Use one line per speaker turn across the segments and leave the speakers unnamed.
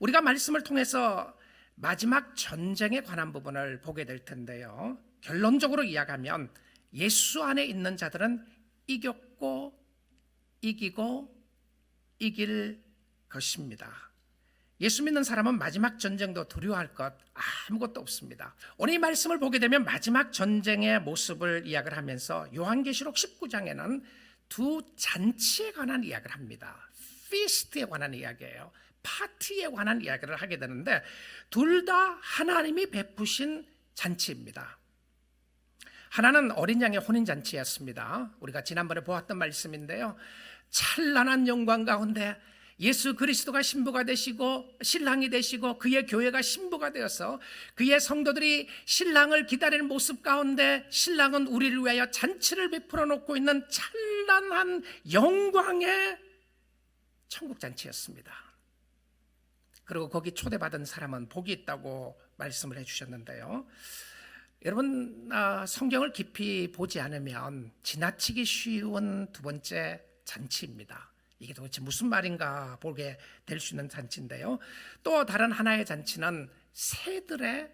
우리가 말씀을 통해서 마지막 전쟁에 관한 부분을 보게 될 텐데요, 결론적으로 이야기하면 예수 안에 있는 자들은 이겼고 이기고 이길 것입니다. 예수 믿는 사람은 마지막 전쟁도 두려워할 것 아무것도 없습니다. 오늘 이 말씀을 보게 되면 마지막 전쟁의 모습을 이야기를 하면서 요한계시록 19장에는 두 잔치에 관한 이야기를 합니다. 피스트에 관한 이야기예요. 파티에 관한 이야기를 하게 되는데 둘 다 하나님이 베푸신 잔치입니다. 하나는 어린 양의 혼인잔치였습니다. 우리가 지난번에 보았던 말씀인데요, 찬란한 영광 가운데 예수 그리스도가 신부가 되시고 신랑이 되시고 그의 교회가 신부가 되어서 그의 성도들이 신랑을 기다리는 모습 가운데 신랑은 우리를 위하여 잔치를 베풀어 놓고 있는 찬란한 영광의 천국 잔치였습니다. 그리고 거기 초대받은 사람은 복이 있다고 말씀을 해주셨는데요, 여러분 성경을 깊이 보지 않으면 지나치기 쉬운 두 번째 잔치입니다. 이게 도대체 무슨 말인가 보게 될 수 있는 잔치인데요, 또 다른 하나의 잔치는 새들의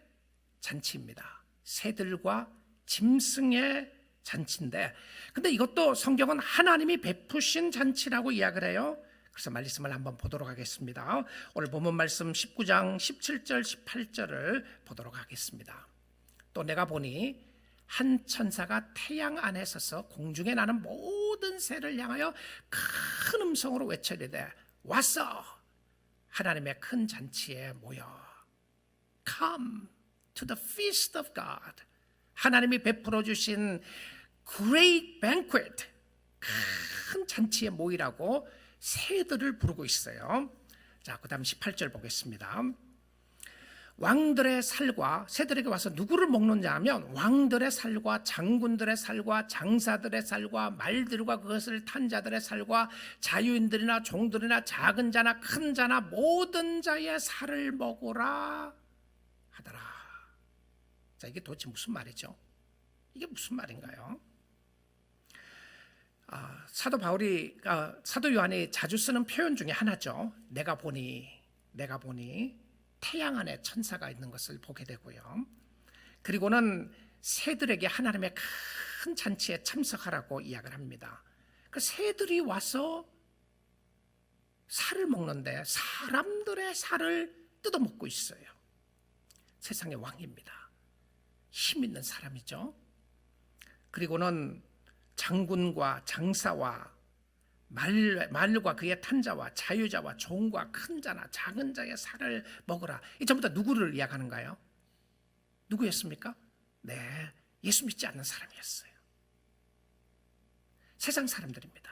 잔치입니다. 새들과 짐승의 잔치인데, 근데 이것도 성경은 하나님이 베푸신 잔치라고 이야기를 해요. 그래서 말씀을 한번 보도록 하겠습니다. 오늘 본문 말씀 19장 17절 18절을 보도록 하겠습니다. 또 내가 보니 한 천사가 태양 안에 서서 공중에 나는 모든 새를 향하여 큰 음성으로 외쳐이르되 왔어, 하나님의 큰 잔치에 모여. Come to the feast of God. 하나님이 베풀어 주신 great banquet, 큰 잔치에 모이라고 새들을 부르고 있어요. 자, 그 다음 18절 보겠습니다. 왕들의 살과, 새들에게 와서 누구를 먹느냐 하면 왕들의 살과 장군들의 살과 장사들의 살과 말들과 그것을 탄 자들의 살과 자유인들이나 종들이나 작은 자나 큰 자나 모든 자의 살을 먹으라 하더라. 자, 이게 도대체 무슨 말이죠? 이게 무슨 말인가요? 사도 바울이 사도 요한이 자주 쓰는 표현 중에 하나죠. 내가 보니 태양 안에 천사가 있는 것을 보게 되고요, 그리고는 새들에게 하나님의 큰 잔치에 참석하라고 이야기를 합니다. 그 새들이 와서 살을 먹는데 사람들의 살을 뜯어먹고 있어요. 세상의 왕입니다. 힘 있는 사람이죠. 그리고는 장군과 장사와 말과 그의 탄자와 자유자와 종과 큰 자나 작은 자의 살을 먹으라. 이 전부 다 누구를 이야기하는가요? 누구였습니까? 네, 예수 믿지 않는 사람이었어요. 세상 사람들입니다.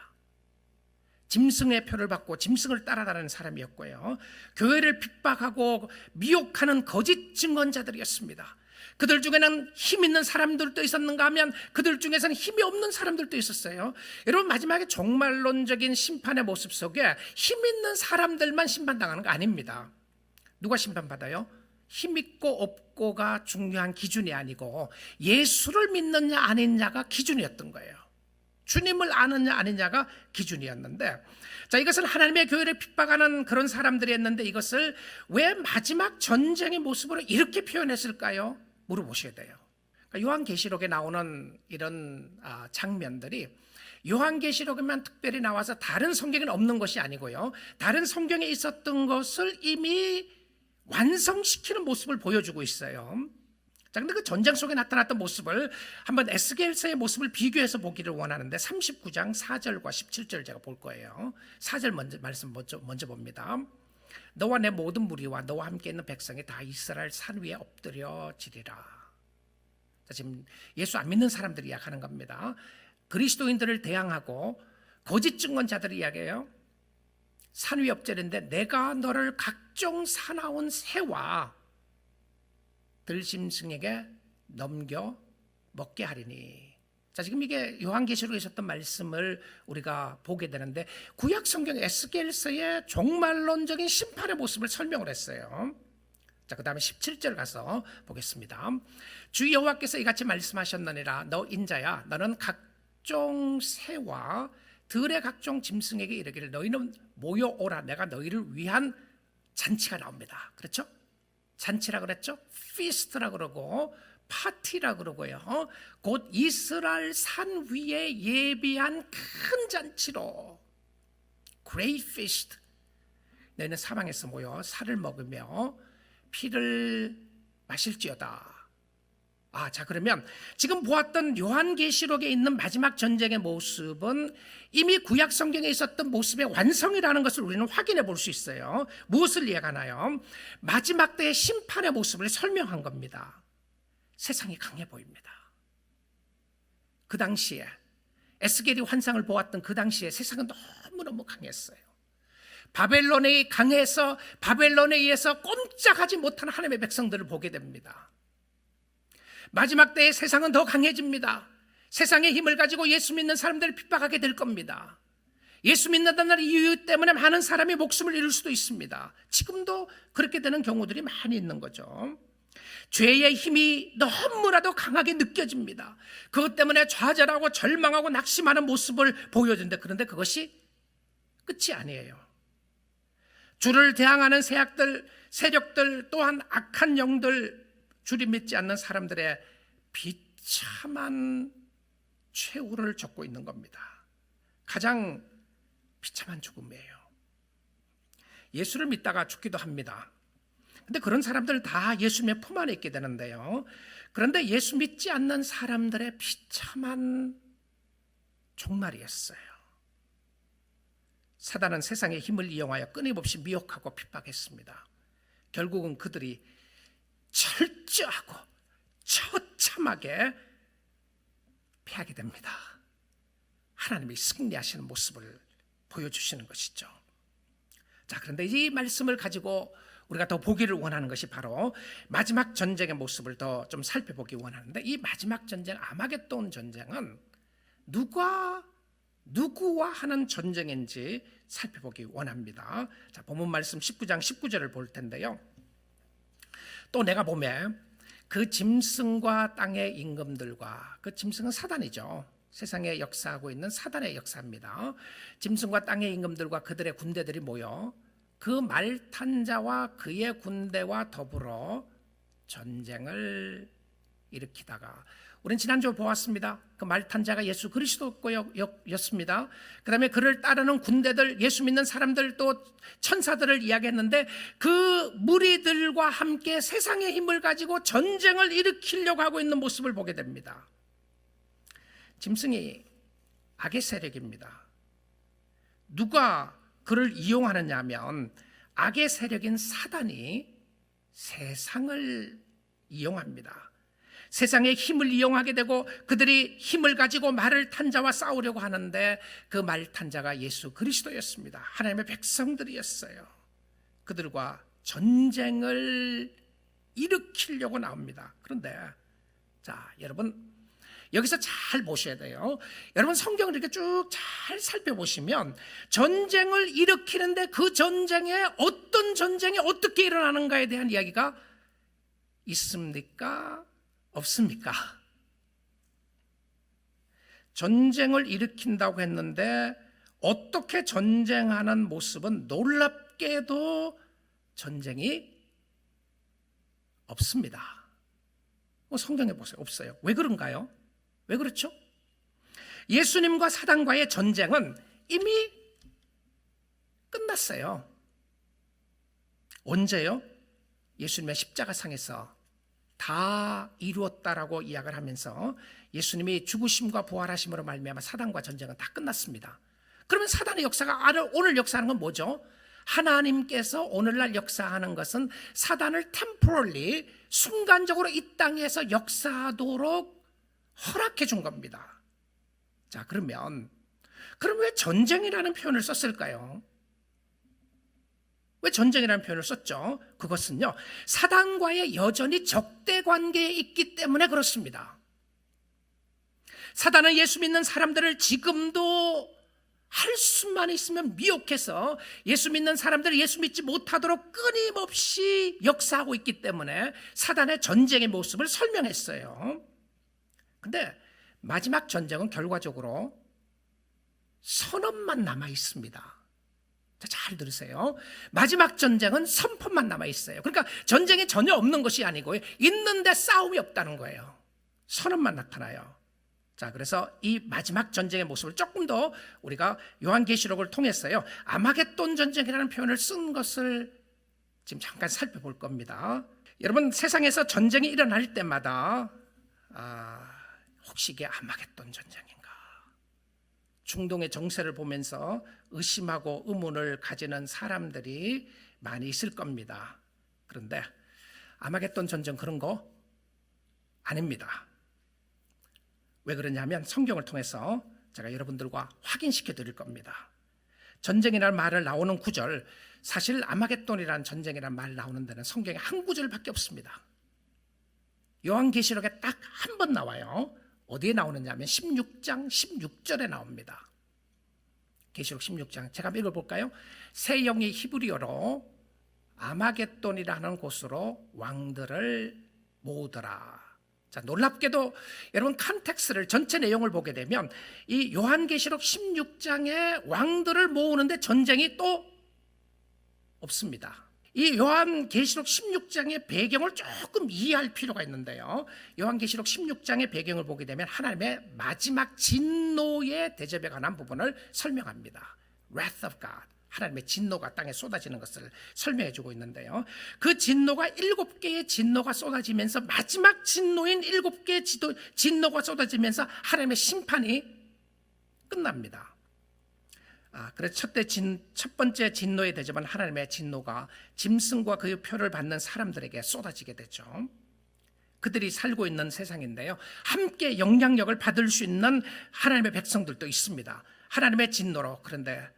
짐승의 표를 받고 짐승을 따라다니는 사람이었고요, 교회를 핍박하고 미혹하는 거짓 증언자들이었습니다. 그들 중에는 힘 있는 사람들도 있었는가 하면 그들 중에서는 힘이 없는 사람들도 있었어요. 여러분, 마지막에 종말론적인 심판의 모습 속에 힘 있는 사람들만 심판당하는 거 아닙니다. 누가 심판받아요? 힘 있고 없고가 중요한 기준이 아니고 예수를 믿느냐 아니냐가 기준이었던 거예요. 주님을 아느냐 아니냐가 기준이었는데, 자, 이것은 하나님의 교회를 핍박하는 그런 사람들이었는데 이것을 왜 마지막 전쟁의 모습으로 이렇게 표현했을까요? 물어보셔야 돼요. 그러니까 요한계시록에 나오는 이런 장면들이 요한계시록에만 특별히 나와서 다른 성경에는 없는 것이 아니고요, 다른 성경에 있었던 것을 이미 완성시키는 모습을 보여주고 있어요. 자, 근데 그 전쟁 속에 나타났던 모습을 한번 에스겔서의 모습을 비교해서 보기를 원하는데 39장 4절과 17절 제가 볼 거예요. 4절 말씀 먼저 봅니다. 너와 내 모든 무리와 너와 함께 있는 백성이 다 이스라엘 산 위에 엎드려지리라. 자, 지금 예수 안 믿는 사람들이 이야기하는 겁니다. 그리스도인들을 대항하고 거짓 증언자들이 이야기해요. 산 위에 엎드리는데 내가 너를 각종 사나운 새와 들짐승에게 넘겨 먹게 하리니. 자, 지금 이게 요한계시록에 있었던 말씀을 우리가 보게 되는데 구약 성경 에스겔서의 종말론적인 심판의 모습을 설명을 했어요. 자, 그 다음에 17절 가서 보겠습니다. 주 여호와께서 이같이 말씀하셨느니라. 너 인자야, 너는 각종 새와 들의 각종 짐승에게 이르기를 너희는 모여오라. 내가 너희를 위한 잔치가 나옵니다. 그렇죠? 잔치라 그랬죠? 피스트라 그러고 파티라 그러고요. 곧 이스라엘 산 위에 예비한 큰 잔치로 Great Feast. 너희는 사방에서 모여 살을 먹으며 피를 마실지어다. 자, 그러면 지금 보았던 요한계시록에 있는 마지막 전쟁의 모습은 이미 구약 성경에 있었던 모습의 완성이라는 것을 우리는 확인해 볼 수 있어요. 무엇을 이해하나요? 마지막 때의 심판의 모습을 설명한 겁니다. 세상이 강해 보입니다. 그 당시에 에스겔이 환상을 보았던 그 당시에 세상은 너무너무 강했어요. 바벨론이 강해서 바벨론에 의해서 꼼짝하지 못하는 하나님의 백성들을 보게 됩니다. 마지막 때에 세상은 더 강해집니다. 세상의 힘을 가지고 예수 믿는 사람들을 핍박하게 될 겁니다. 예수 믿는다는 이유 때문에 많은 사람이 목숨을 잃을 수도 있습니다. 지금도 그렇게 되는 경우들이 많이 있는 거죠. 죄의 힘이 너무나도 강하게 느껴집니다. 그것 때문에 좌절하고 절망하고 낙심하는 모습을 보여준다. 그런데 그것이 끝이 아니에요. 주를 대항하는 세력들 또한 악한 영들, 주를 믿지 않는 사람들의 비참한 최후를 겪고 있는 겁니다. 가장 비참한 죽음이에요. 예수를 믿다가 죽기도 합니다. 근데 그런 사람들 다 예수님의 품 안에 있게 되는데요. 그런데 예수 믿지 않는 사람들의 비참한 종말이었어요. 사단은 세상의 힘을 이용하여 끊임없이 미혹하고 핍박했습니다. 결국은 그들이 철저하고 처참하게 패하게 됩니다. 하나님이 승리하시는 모습을 보여주시는 것이죠. 자, 그런데 이 말씀을 가지고 우리가 더 보기를 원하는 것이 바로 마지막 전쟁의 모습을 더 좀 살펴보기 원하는데, 이 마지막 전쟁, 아마겟돈 전쟁은 누구와 하는 전쟁인지 살펴보기 원합니다. 자, 본문 말씀 19장 19절을 볼 텐데요. 또 내가 보매 그 짐승과 땅의 임금들과, 그 짐승은 사단이죠. 세상에 역사하고 있는 사단의 역사입니다. 짐승과 땅의 임금들과 그들의 군대들이 모여 그 말탄 자와 그의 군대와 더불어 전쟁을 일으키다가, 우리는 지난주에 보았습니다. 그 말탄 자가 예수 그리스도였습니다. 그 다음에 그를 따르는 군대들, 예수 믿는 사람들, 또 천사들을 이야기했는데, 그 무리들과 함께 세상의 힘을 가지고 전쟁을 일으키려고 하고 있는 모습을 보게 됩니다. 짐승이 악의 세력입니다. 누가 그를 이용하느냐 하면 악의 세력인 사단이 세상을 이용합니다. 세상의 힘을 이용하게 되고 그들이 힘을 가지고 말을 탄 자와 싸우려고 하는데, 그 말 탄 자가 예수 그리스도였습니다. 하나님의 백성들이었어요. 그들과 전쟁을 일으키려고 나옵니다. 그런데 자, 여러분 여기서 잘 보셔야 돼요. 여러분 성경을 이렇게 쭉 잘 살펴보시면 전쟁을 일으키는데 그 전쟁에 어떤 전쟁이 어떻게 일어나는가에 대한 이야기가 있습니까? 없습니까? 전쟁을 일으킨다고 했는데 어떻게 전쟁하는 모습은 놀랍게도 전쟁이 없습니다. 성경에 보세요. 없어요. 왜 그런가요? 왜 그렇죠? 예수님과 사단과의 전쟁은 이미 끝났어요. 언제요? 예수님의 십자가상에서 다 이루었다라고 이야기를 하면서 예수님이 죽으심과 부활하심으로 말미암아 사단과 전쟁은 다 끝났습니다. 그러면 사단의 역사가 오늘 역사하는 건 뭐죠? 하나님께서 오늘날 역사하는 것은 사단을 temporarily, 순간적으로 이 땅에서 역사하도록 허락해 준 겁니다. 자, 그럼 왜 전쟁이라는 표현을 썼을까요? 왜 전쟁이라는 표현을 썼죠? 그것은요, 사단과의 여전히 적대 관계에 있기 때문에 그렇습니다. 사단은 예수 믿는 사람들을 지금도 할 수만 있으면 미혹해서 예수 믿는 사람들을 예수 믿지 못하도록 끊임없이 역사하고 있기 때문에 사단의 전쟁의 모습을 설명했어요. 근데 마지막 전쟁은 결과적으로 선언만 남아 있습니다. 잘 들으세요. 마지막 전쟁은 선포만 남아 있어요. 그러니까 전쟁이 전혀 없는 것이 아니고요, 있는데 싸움이 없다는 거예요. 선언만 나타나요. 자, 그래서 이 마지막 전쟁의 모습을 조금 더 우리가 요한계시록을 통해서요, 아마겟돈 전쟁이라는 표현을 쓴 것을 지금 잠깐 살펴볼 겁니다. 여러분, 세상에서 전쟁이 일어날 때마다 혹시 이게 아마겟돈 전쟁인가? 중동의 정세를 보면서 의심하고 의문을 가지는 사람들이 많이 있을 겁니다. 그런데 아마겟돈 전쟁 그런 거 아닙니다. 왜 그러냐면 성경을 통해서 제가 여러분들과 확인시켜 드릴 겁니다. 전쟁이라는 말을 나오는 구절, 사실 아마겟돈이라는 전쟁이라는 말 나오는 데는 성경에 한 구절밖에 없습니다. 요한계시록에 딱 한 번 나와요. 어디에 나오느냐면 16장 16절에 나옵니다. 계시록 16장 제가 한번 읽어볼까요? 새 영이 히브리어로 아마겟돈이라는 곳으로 왕들을 모으더라. 자, 놀랍게도 여러분 컨텍스트를, 전체 내용을 보게 되면 이 요한계시록 16장에 왕들을 모으는데 전쟁이 또 없습니다. 이 요한계시록 16장의 배경을 조금 이해할 필요가 있는데요, 요한계시록 16장의 배경을 보게 되면 하나님의 마지막 진노의 대접에 관한 부분을 설명합니다. Wrath of God, 하나님의 진노가 땅에 쏟아지는 것을 설명해 주고 있는데요, 그 진노가 7개의 진노가 쏟아지면서 마지막 진노인 7개의 진노가 쏟아지면서 하나님의 심판이 끝납니다. 그래서 첫 번째 진노의 대접은 하나님의 진노가 짐승과 그 표를 받는 사람들에게 쏟아지게 되죠. 그들이 살고 있는 세상인데요, 함께 영향력을 받을 수 있는 하나님의 백성들도 있습니다. 하나님의 진노로. 그런데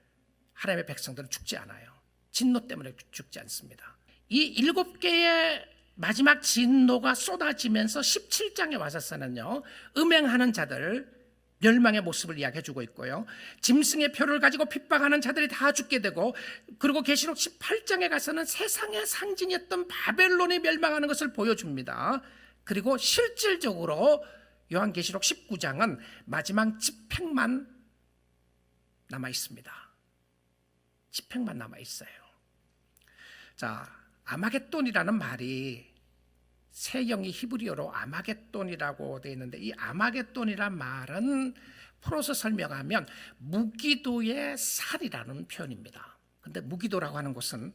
하나님의 백성들은 죽지 않아요. 진노 때문에 죽지 않습니다. 이 7개의 마지막 진노가 쏟아지면서 17장에 와서서는요, 음행하는 자들 멸망의 모습을 이야기해주고 있고요, 짐승의 표를 가지고 핍박하는 자들이 다 죽게 되고, 그리고 계시록 18장에 가서는 세상의 상징이었던 바벨론이 멸망하는 것을 보여줍니다. 그리고 실질적으로 요한계시록 19장은 마지막 집행만 남아 있습니다. 집행만 남아 있어요. 자, 아마겟돈이라는 말이 새 영이 히브리어로 아마겟돈이라고 되어 있는데, 이 아마겟돈이란 말은 풀어서 설명하면 무기도의 산이라는 표현입니다. 그런데 무기도라고 하는 곳은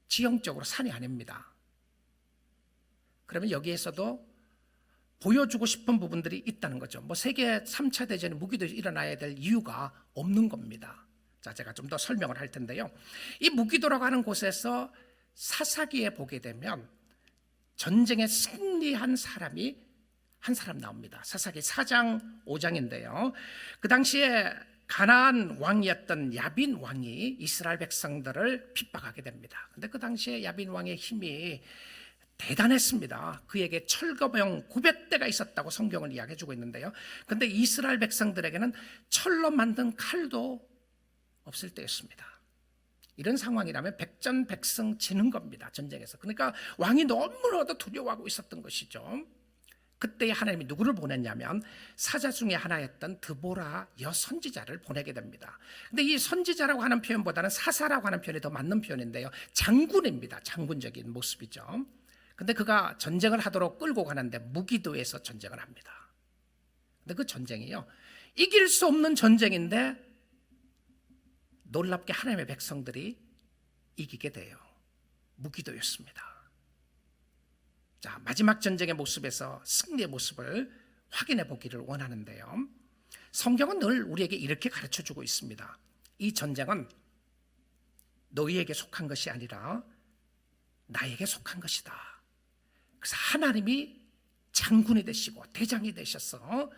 지형적으로 산이 아닙니다. 그러면 여기에서도 보여주고 싶은 부분들이 있다는 거죠. 뭐 세계 3차 대전에 무기도에서 일어나야 될 이유가 없는 겁니다. 자, 제가 좀 더 설명을 할 텐데요, 이 무기도라고 하는 곳에서 사사기에 보게 되면 전쟁에 승리한 사람이 한 사람 나옵니다. 사사기 4장 5장인데요 그 당시에 가나안 왕이었던 야빈 왕이 이스라엘 백성들을 핍박하게 됩니다. 그런데 그 당시에 야빈 왕의 힘이 대단했습니다. 그에게 철거병 900대가 있었다고 성경은 이야기해 주고 있는데요, 그런데 이스라엘 백성들에게는 철로 만든 칼도 없을 때였습니다. 이런 상황이라면 백전백승 지는 겁니다, 전쟁에서. 그러니까 왕이 너무나도 두려워하고 있었던 것이죠. 그때 하나님이 누구를 보냈냐면 사자 중에 하나였던 드보라 여선지자를 보내게 됩니다. 근데 이 선지자라고 하는 표현보다는 사사라고 하는 표현이 더 맞는 표현인데요, 장군입니다. 장군적인 모습이죠. 근데 그가 전쟁을 하도록 끌고 가는데 무기도에서 전쟁을 합니다. 근데 그 전쟁이요, 이길 수 없는 전쟁인데 놀랍게 하나님의 백성들이 이기게 돼요. 무기도였습니다. 자, 마지막 전쟁의 모습에서 승리의 모습을 확인해 보기를 원하는데요, 성경은 늘 우리에게 이렇게 가르쳐주고 있습니다. 이 전쟁은 너희에게 속한 것이 아니라 나에게 속한 것이다. 그래서 하나님이 장군이 되시고 대장이 되셔서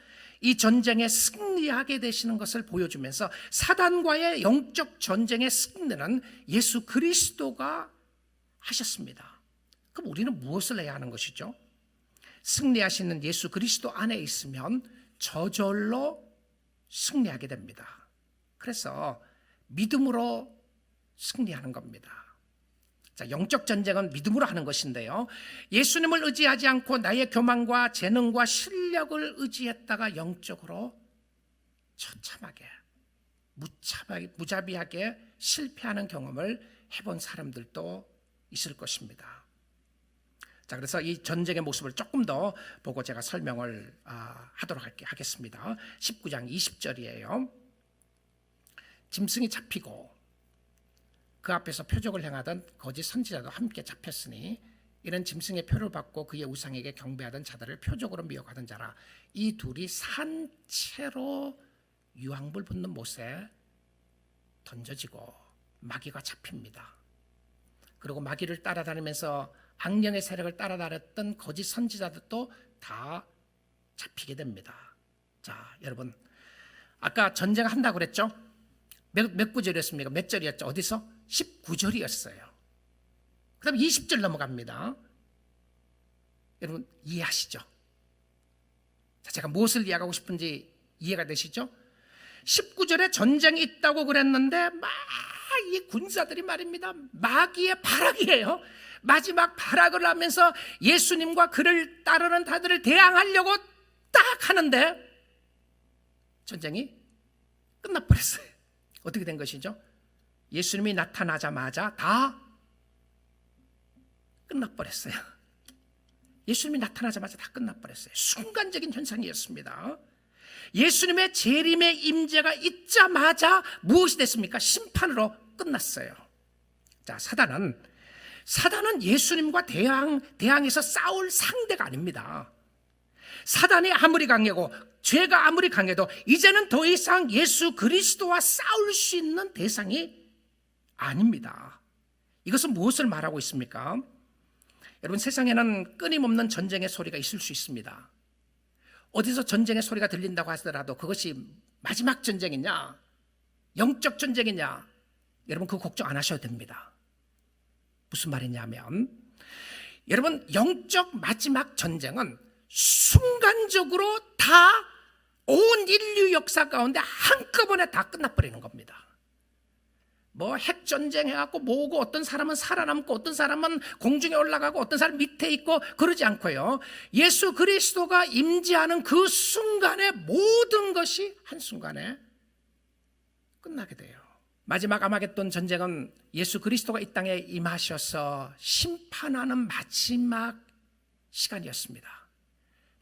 이 전쟁에 승리하게 되시는 것을 보여주면서 사단과의 영적 전쟁의 승리는 예수 그리스도가 하셨습니다. 그럼 우리는 무엇을 해야 하는 것이죠? 승리하시는 예수 그리스도 안에 있으면 저절로 승리하게 됩니다. 그래서 믿음으로 승리하는 겁니다. 자, 영적 전쟁은 믿음으로 하는 것인데요, 예수님을 의지하지 않고 나의 교만과 재능과 실력을 의지했다가 영적으로 처참하게 무자비하게 실패하는 경험을 해본 사람들도 있을 것입니다. 자, 그래서 이 전쟁의 모습을 조금 더 보고 제가 설명을 하도록 하겠습니다. 19장 20절이에요. 짐승이 잡히고 그 앞에서 표적을 행하던 거짓 선지자도 함께 잡혔으니 이런 짐승의 표를 받고 그의 우상에게 경배하던 자들을 표적으로 미혹하던 자라. 이 둘이 산채로 유황불 붙는 못에 던져지고 마귀가 잡힙니다. 그리고 마귀를 따라다니면서 악령의 세력을 따라다녔던 거짓 선지자들도 다 잡히게 됩니다. 자, 여러분, 아까 전쟁한다고 그랬죠? 몇 구절이었습니까? 몇 절이었죠? 어디서? 19절이었어요. 그 다음 20절 넘어갑니다. 여러분 이해하시죠? 자, 제가 무엇을 이야기하고 싶은지 이해가 되시죠? 19절에 전쟁이 있다고 그랬는데 막 이 군사들이 말입니다. 마귀의 발악이에요. 마지막 발악을 하면서 예수님과 그를 따르는 자들을 대항하려고 딱 하는데 전쟁이 끝나버렸어요. 어떻게 된 것이죠? 예수님이 나타나자마자 다 끝나버렸어요. 예수님이 나타나자마자 다 끝나버렸어요. 순간적인 현상이었습니다. 예수님의 재림의 임재가 있자마자 무엇이 됐습니까? 심판으로 끝났어요. 자, 사단은 예수님과 대항해서 싸울 상대가 아닙니다. 사단이 아무리 강하고 죄가 아무리 강해도 이제는 더 이상 예수 그리스도와 싸울 수 있는 대상이 아닙니다. 이것은 무엇을 말하고 있습니까? 여러분, 세상에는 끊임없는 전쟁의 소리가 있을 수 있습니다. 어디서 전쟁의 소리가 들린다고 하더라도 그것이 마지막 전쟁이냐, 영적 전쟁이냐, 여러분 그거 걱정 안 하셔도 됩니다. 무슨 말이냐면, 여러분 영적 마지막 전쟁은 순간적으로 다 온 인류 역사 가운데 한꺼번에 다 끝나버리는 겁니다. 뭐 핵전쟁 해갖고 뭐고 어떤 사람은 살아남고 어떤 사람은 공중에 올라가고 어떤 사람 밑에 있고 그러지 않고요. 예수 그리스도가 임재하는 그 순간에 모든 것이 한순간에 끝나게 돼요. 마지막 아마겟돈 전쟁은 예수 그리스도가 이 땅에 임하셔서 심판하는 마지막 시간이었습니다.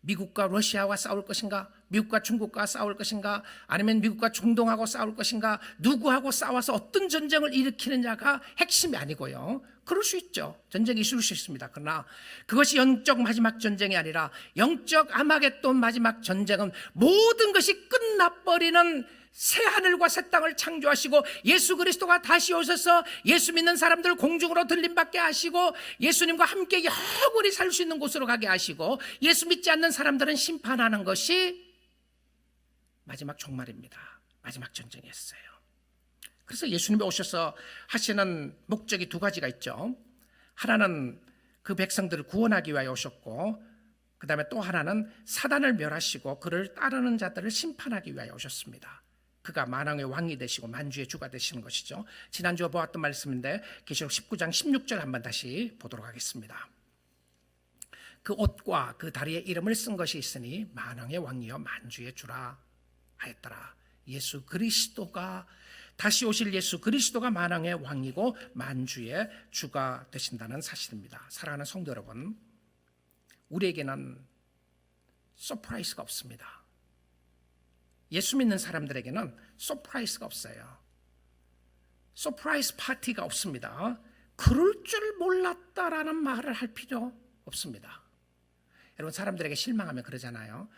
미국과 러시아와 싸울 것인가? 미국과 중국과 싸울 것인가? 아니면 미국과 중동하고 싸울 것인가? 누구하고 싸워서 어떤 전쟁을 일으키느냐가 핵심이 아니고요. 그럴 수 있죠. 전쟁이 있을 수 있습니다. 그러나 그것이 영적 마지막 전쟁이 아니라 영적 아마겟돈 마지막 전쟁은 모든 것이 끝나버리는 새 하늘과 새 땅을 창조하시고 예수 그리스도가 다시 오셔서 예수 믿는 사람들 공중으로 들림받게 하시고 예수님과 함께 영원히 살 수 있는 곳으로 가게 하시고 예수 믿지 않는 사람들은 심판하는 것이 마지막 종말입니다. 마지막 전쟁이었어요. 그래서 예수님이 오셔서 하시는 목적이 두 가지가 있죠. 하나는 그 백성들을 구원하기 위하여 오셨고, 그 다음에 또 하나는 사단을 멸하시고 그를 따르는 자들을 심판하기 위하여 오셨습니다. 그가 만왕의 왕이 되시고 만주의 주가 되시는 것이죠. 지난주에 보았던 말씀인데 계시록 19장 16절 한번 다시 보도록 하겠습니다. 그 옷과 그 다리에 이름을 쓴 것이 있으니 만왕의 왕이여 만주의 주라 하였더라. 예수 그리스도가 다시 오실 예수 그리스도가 만왕의 왕이고 만주의 주가 되신다는 사실입니다. 사랑하는 성도 여러분, 우리에게는 서프라이즈가 없습니다. 예수 믿는 사람들에게는 서프라이즈가 없어요. 서프라이즈 파티가 없습니다. 그럴 줄 몰랐다라는 말을 할 필요 없습니다. 여러분, 사람들에게 실망하면 그러잖아요.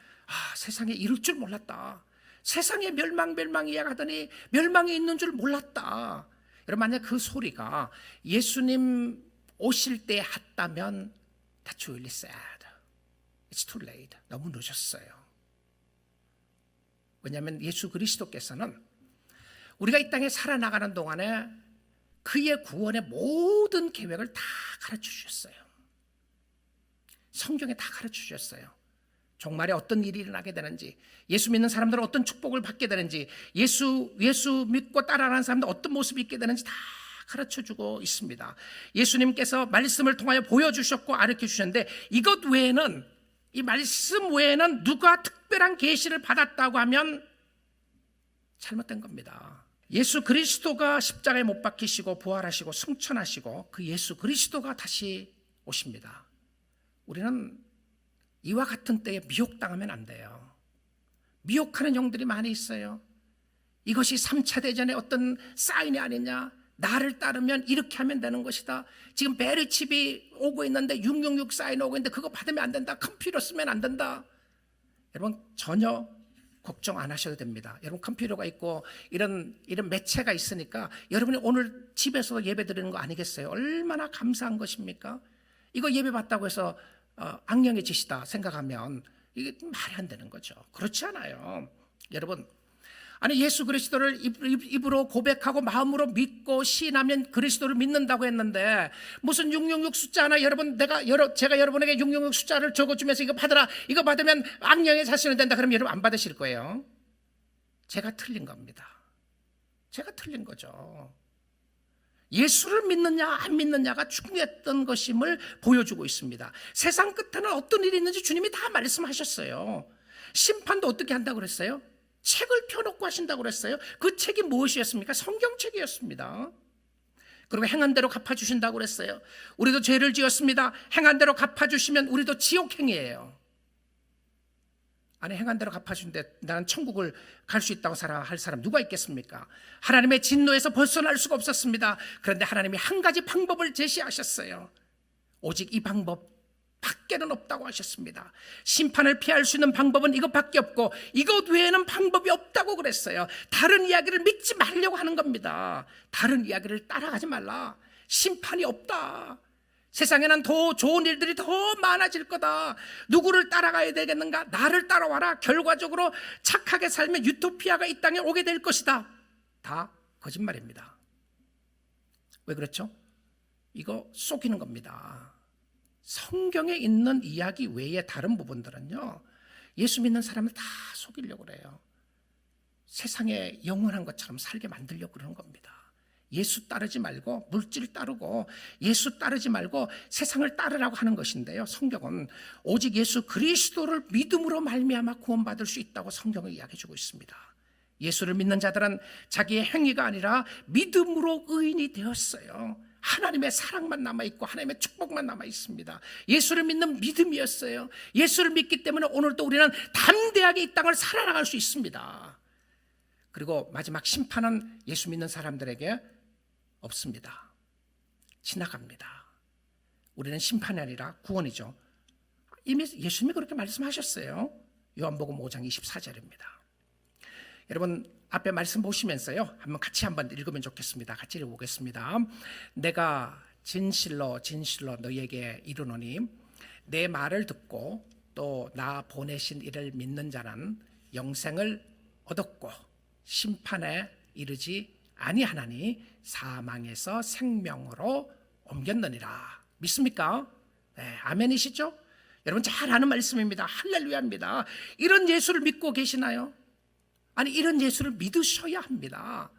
세상에 이럴 줄 몰랐다. 세상에 멸망 이야기하더니 멸망이 있는 줄 몰랐다. 여러분, 만약 그 소리가 예수님 오실 때 했다면 That's really sad. It's too late. 너무 늦었어요. 왜냐하면 예수 그리스도께서는 우리가 이 땅에 살아나가는 동안에 그의 구원의 모든 계획을 다 가르쳐 주셨어요. 성경에 다 가르쳐 주셨어요. 종말에 어떤 일이 일어나게 되는지, 예수 믿는 사람들은 어떤 축복을 받게 되는지, 예수 믿고 따라가는 사람들 어떤 모습이 있게 되는지 다 가르쳐 주고 있습니다. 예수님께서 말씀을 통하여 보여주셨고 가르쳐 주셨는데, 이것 외에는, 이 말씀 외에는 누가 특별한 계시를 받았다고 하면 잘못된 겁니다. 예수 그리스도가 십자가에 못 박히시고 부활하시고 승천하시고 그 예수 그리스도가 다시 오십니다. 우리는 이와 같은 때에 미혹당하면 안 돼요. 미혹하는 영들이 많이 있어요. 이것이 3차 대전의 어떤 사인이 아니냐, 나를 따르면 이렇게 하면 되는 것이다. 지금 베르칩이 오고 있는데 666 사인 오고 있는데 그거 받으면 안 된다. 컴퓨터 쓰면 안 된다. 여러분 전혀 걱정 안 하셔도 됩니다. 여러분 컴퓨터가 있고 이런 매체가 있으니까 여러분이 오늘 집에서 예배 드리는 거 아니겠어요? 얼마나 감사한 것입니까? 이거 예배 받다고 해서 악령의 짓이다 생각하면 이게 말이 안 되는 거죠. 그렇지 않아요. 여러분, 아니 예수 그리스도를 입으로 고백하고 마음으로 믿고 시인하면 그리스도를 믿는다고 했는데 무슨 666 숫자 하나 제가 여러분에게 666 숫자를 적어주면서 이거 받으라, 이거 받으면 악령의 자신이 된다 그러면 여러분 안 받으실 거예요. 제가 틀린 겁니다. 제가 틀린 거죠. 예수를 믿느냐 안 믿느냐가 중요했던 것임을 보여주고 있습니다. 세상 끝에는 어떤 일이 있는지 주님이 다 말씀하셨어요. 심판도 어떻게 한다고 그랬어요? 책을 펴놓고 하신다고 그랬어요. 그 책이 무엇이었습니까? 성경책이었습니다. 그리고 행한 대로 갚아주신다고 그랬어요. 우리도 죄를 지었습니다. 행한 대로 갚아주시면 우리도 지옥행이에요. 아니 행한 대로 갚아주는데 나는 천국을 갈 수 있다고 할 사람 누가 있겠습니까? 하나님의 진노에서 벗어날 수가 없었습니다. 그런데 하나님이 한 가지 방법을 제시하셨어요. 오직 이 방법 밖에는 없다고 하셨습니다. 심판을 피할 수 있는 방법은 이것밖에 없고 이것 외에는 방법이 없다고 그랬어요. 다른 이야기를 믿지 말려고 하는 겁니다. 다른 이야기를 따라가지 말라. 심판이 없다. 세상에는 더 좋은 일들이 더 많아질 거다. 누구를 따라가야 되겠는가? 나를 따라와라. 결과적으로 착하게 살면 유토피아가 이 땅에 오게 될 것이다. 다 거짓말입니다. 왜 그렇죠? 이거 속이는 겁니다. 성경에 있는 이야기 외에 다른 부분들은요, 예수 믿는 사람을 다 속이려고 그래요. 세상에 영원한 것처럼 살게 만들려고 그러는 겁니다. 예수 따르지 말고 물질 따르고 예수 따르지 말고 세상을 따르라고 하는 것인데요, 성경은 오직 예수 그리스도를 믿음으로 말미암아 구원받을 수 있다고 성경을 이야기해 주고 있습니다. 예수를 믿는 자들은 자기의 행위가 아니라 믿음으로 의인이 되었어요. 하나님의 사랑만 남아있고 하나님의 축복만 남아있습니다. 예수를 믿는 믿음이었어요. 예수를 믿기 때문에 오늘도 우리는 담대하게 이 땅을 살아나갈 수 있습니다. 그리고 마지막 심판은 예수 믿는 사람들에게 없습니다. 지나갑니다. 우리는 심판이 아니라 구원이죠. 이미 예수님이 그렇게 말씀하셨어요. 요한복음 5장 24절입니다. 여러분 앞에 말씀 보시면서요, 한번 읽으면 좋겠습니다. 같이 읽어보겠습니다. 내가 진실로 너희에게 이르노니 내 말을 듣고 또 나 보내신 이를 믿는 자는 영생을 얻었고 심판에 이르지 아니하나니 사망에서 생명으로 옮겼느니라. 믿습니까? 네, 아멘이시죠? 여러분 잘 아는 말씀입니다. 할렐루야입니다. 이런 예수를 믿고 계시나요? 아니 이런 예수를 믿으셔야 합니다.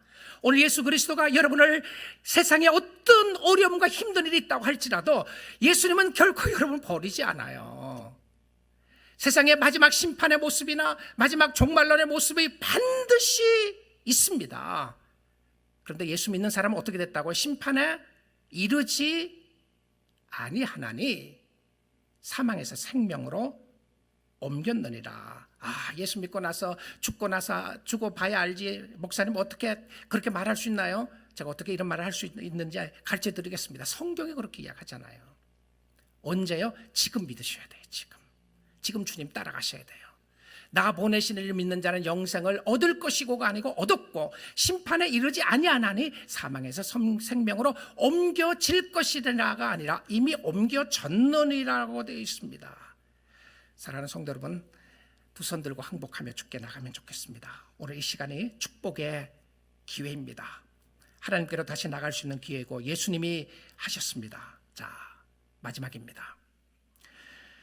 오늘 예수 그리스도가 여러분을 세상에 어떤 어려움과 힘든 일이 있다고 할지라도 예수님은 결코 여러분을 버리지 않아요. 세상의 마지막 심판의 모습이나 마지막 종말론의 모습이 반드시 있습니다. 그런데 예수 믿는 사람은 어떻게 됐다고요? 심판에 이르지 아니하나니 사망에서 생명으로 옮겼느니라. 예수 믿고 나서 죽고 봐야 알지 목사님 어떻게 그렇게 말할 수 있나요? 제가 어떻게 이런 말을 할 수 있는지 가르쳐 드리겠습니다. 성경에 그렇게 이야기하잖아요. 언제요? 지금 믿으셔야 돼요. 지금 주님 따라가셔야 돼요. 나 보내신 이를 믿는 자는 영생을 얻을 것이고가 아니고 얻었고 심판에 이르지 아니하나니 사망에서 생명으로 옮겨질 것이라가 아니라 이미 옮겨졌느니라고 되어 있습니다. 사랑하는 성도 여러분, 두 손 들고 항복하며 주께 나가면 좋겠습니다. 오늘 이 시간이 축복의 기회입니다. 하나님께로 다시 나갈 수 있는 기회고 예수님이 하셨습니다. 자, 마지막입니다.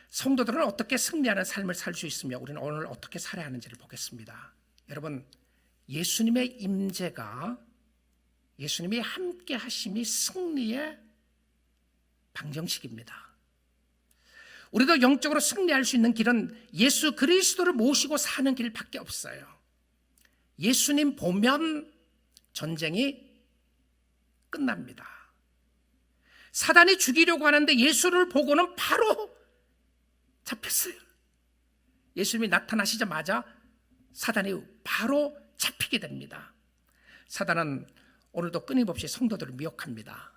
성도들은 어떻게 승리하는 삶을 살 수 있으며 우리는 오늘 어떻게 살아야 하는지를 보겠습니다. 여러분, 예수님의 임재가, 예수님이 함께 하심이 승리의 방정식입니다. 우리도 영적으로 승리할 수 있는 길은 예수 그리스도를 모시고 사는 길밖에 없어요. 예수님 보면 전쟁이 끝납니다. 사단이 죽이려고 하는데 예수를 보고는 바로 잡혔어요. 예수님이 나타나시자마자 사단이 바로 잡히게 됩니다. 사단은 오늘도 끊임없이 성도들을 미혹합니다.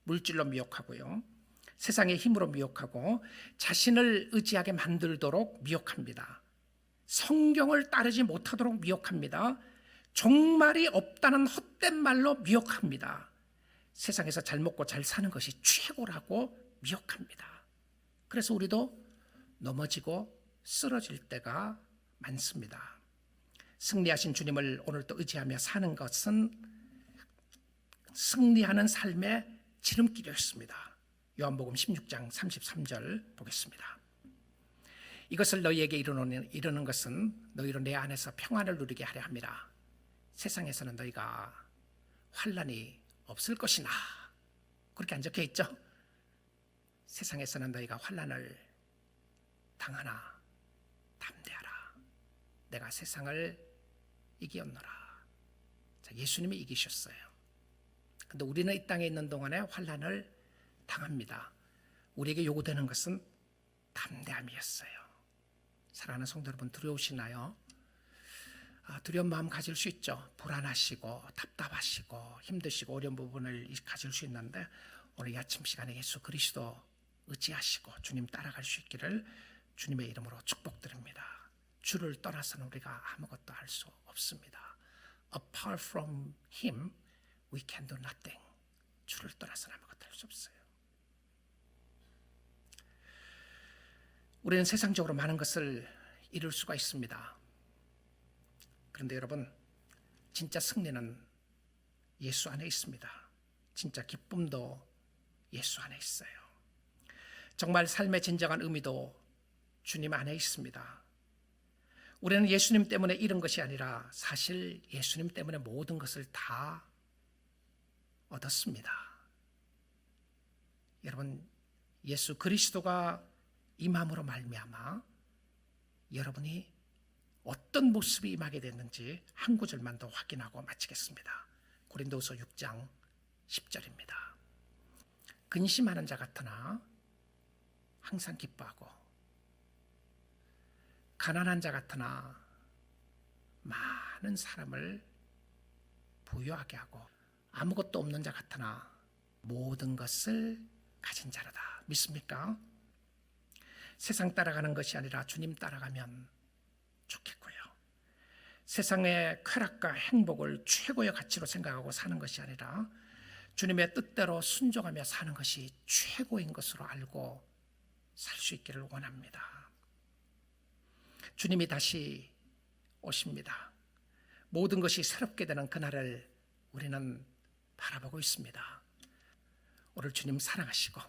물질로 미혹하고요, 세상의 힘으로 미혹하고, 자신을 의지하게 만들도록 미혹합니다. 성경을 따르지 못하도록 미혹합니다. 종말이 없다는 헛된 말로 미혹합니다. 세상에서 잘 먹고 잘 사는 것이 최고라고 미혹합니다. 그래서 우리도 넘어지고 쓰러질 때가 많습니다. 승리하신 주님을 오늘도 의지하며 사는 것은 승리하는 삶의 지름길이었습니다. 요한복음 16장 33절 보겠습니다. 이것을 너희에게 이르는 것은 너희로 내 안에서 평안을 누리게 하려 함이라. 세상에서는 너희가 환난이 없을 것이나, 그렇게 안 적혀 있죠? 세상에서는 너희가 환난을 당하나 담대하라. 내가 세상을 이기었노라. 자, 예수님이 이기셨어요. 근데 우리는 이 땅에 있는 동안에 환난을 당합니다. 우리에게 요구되는 것은 담대함이었어요. 사랑하는 성도 여러분, 두려우시나요? 두려운 마음 가질 수 있죠. 불안하시고 답답하시고 힘드시고 어려운 부분을 가질 수 있는데, 오늘 이 아침 시간에 예수 그리스도 의지하시고 주님 따라갈 수 있기를 주님의 이름으로 축복드립니다. 주를 떠나서는 우리가 아무것도 할 수 없습니다. Apart from Him, we can do nothing. 주를 떠나서는 아무것도 할 수 없어요. 우리는 세상적으로 많은 것을 이룰 수가 있습니다. 그런데 여러분, 진짜 승리는 예수 안에 있습니다. 진짜 기쁨도 예수 안에 있어요. 정말 삶의 진정한 의미도 주님 안에 있습니다. 우리는 예수님 때문에 이룬 것이 아니라 사실 예수님 때문에 모든 것을 다 얻었습니다. 여러분, 예수 그리스도가 임함으로 말미암아 여러분이 어떤 모습이 임하게 됐는지 한 구절만 더 확인하고 마치겠습니다. 고린도후서 6장 10절입니다. 근심하는 자 같으나 항상 기뻐하고, 가난한 자 같으나 많은 사람을 부유하게 하고, 아무것도 없는 자 같으나 모든 것을 가진 자로다. 믿습니까? 세상 따라가는 것이 아니라 주님 따라가면 좋겠고요. 세상의 쾌락과 행복을 최고의 가치로 생각하고 사는 것이 아니라 주님의 뜻대로 순종하며 사는 것이 최고인 것으로 알고 살 수 있기를 원합니다. 주님이 다시 오십니다. 모든 것이 새롭게 되는 그날을 우리는 바라보고 있습니다. 오늘 주님 사랑하시고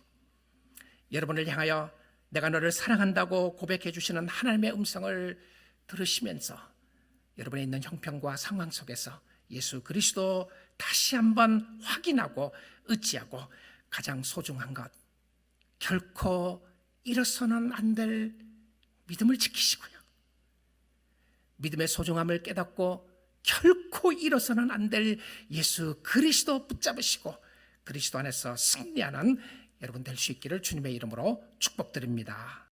여러분을 향하여 내가 너를 사랑한다고 고백해 주시는 하나님의 음성을 들으시면서 여러분의 있는 형편과 상황 속에서 예수 그리스도 다시 한번 확인하고 의지하고, 가장 소중한 것, 결코 잃어서는 안 될 믿음을 지키시고요, 믿음의 소중함을 깨닫고 결코 잃어서는 안 될 예수 그리스도 붙잡으시고 그리스도 안에서 승리하는 여러분 될 수 있기를 주님의 이름으로 축복드립니다.